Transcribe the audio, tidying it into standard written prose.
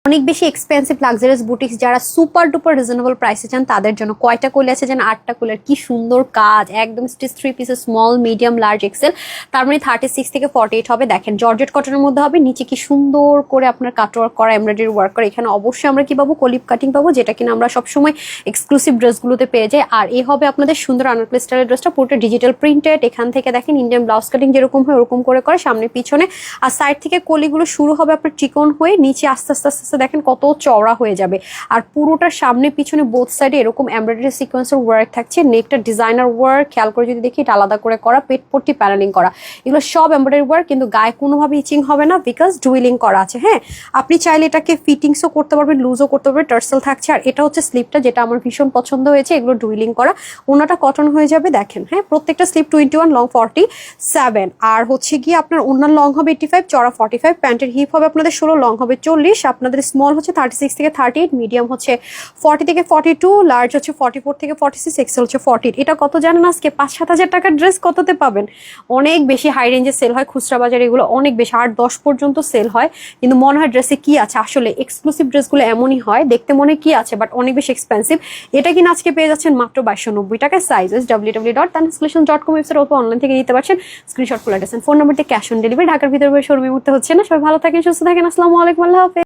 অনেক বেশি expensive luxurious boutiques যারা সুপার ডুপার রিজনেবল প্রাইসে চান তাদের জন্য কয়টা কলি আছে যেন 8টা কলির কি সুন্দর কাজ, একদম stitch 3 pieces small medium large Excel, তার মানে 36 থেকে 48 হবে। দেখেন জর্জেট কটনের মধ্যে হবে, নিচে কি সুন্দর করে আপনার কাটওয়ার্ক করা এমব্রয়ডারি ওয়ার্ক করা। এখানে অবশ্যই আমরা কি পাবো, কলিপ কাটিং পাবো, যেটা কিনা আমরা সবসময় এক্সক্লুসিভ ড্রেসগুলোতে পেয়ে যাই। আর এই হবে আপনাদের সুন্দর আনারকলি স্টাইলের ড্রেসটা, পুরোটা ডিজিটাল প্রিন্টেড। এখান থেকে দেখেন ইন্ডিয়ান ব্লাউজ কাটিং যেরকম হয় ওরকম করে করে সামনে পিছনে, আর সাইড থেকে কলিগুলো শুরু হবে আপনার চিকন হয়ে, নিচে আস্তে আস্তে আস্তে আস্তে দেখেন কত চওড়া হয়ে যাবে। আর পুরোটার সামনে পিছনে বোথ সাইডে এরকম এমব্রয়ডারি সিকোয়েন্সের ওয়ার্ক থাকছে, নেকটা ডিজাইনার ওয়ার্ক, খেয়াল করে যদি দেখি এটা আলাদা করে করা, পেট পট্টি প্যানেলিং করা, এগুলো সব এমব্রয়ডারি ওয়ার্ক, কিন্তু গায়ে কোনোভাবে ইচিং হবে না বিকজ ডুইলিং করা আছে। হ্যাঁ, আপনি চাইলে এটাকে ফিটিংসও করতে পারবেন, লুজও করতে পারবেন, টার্সেল থাকছে। আর এটা হচ্ছে স্লিপটা, যেটা আমার ভীষণ পছন্দ হয়েছে, এগুলো ডুইলিং করা, ওনাটা কটন হয়ে যাবে। দেখেন হ্যাঁ, প্রত্যেকটা স্লিপ 21, লং 47, আর হচ্ছে গিয়ে আপনার ওনার লং হবে 85, চড়া 45, প্যান্টের হিপ হবে আপনাদের 16, লং হবে 40, আপনাদের স্মল হচ্ছে 36 থেকে 38, মিডিয়াম হচ্ছে 40 থেকে 42, লার্জ হচ্ছে 44 থেকে 46, এক্সেল হচ্ছে 40। এটা কত জানেন আজকে? 5-7 হাজার টাকার ড্রেস কততে পাবেন? অনেক বেশি হাই রেঞ্জে সেল হয় খুচরা বাজারে, এগুলো অনেক বেশি 8-10 পর্যন্ত সেল হয়, কিন্তু মনে হয় ড্রেসে কি আছে। আসলে এক্সক্লুসিভ ড্রেসগুলো এমনই হয়, দেখতে মনে কি আছে বাট অনেক বেশি এক্সপেন্সিভ। এটা কিনা আজকে পেয়ে যাচ্ছেন মাত্র 2290 টাকায়। সাইজেস www.tansolutions.com ওয়েবসাইট অথবা অনলাইন থেকে নিতে পারছেন। স্ক্রিনশট করে রাখেন। ফোন নাম্বারটি ক্যাশ অন ডেলিভারি, ঢাকার ভিতরে শোরুমে মুহূর্তে হচ্ছে না। সবাই ভালো থাকেন, সুস্থ থাকেন, আসসালামু আলাইকুম, আল্লাহ হাফেজ।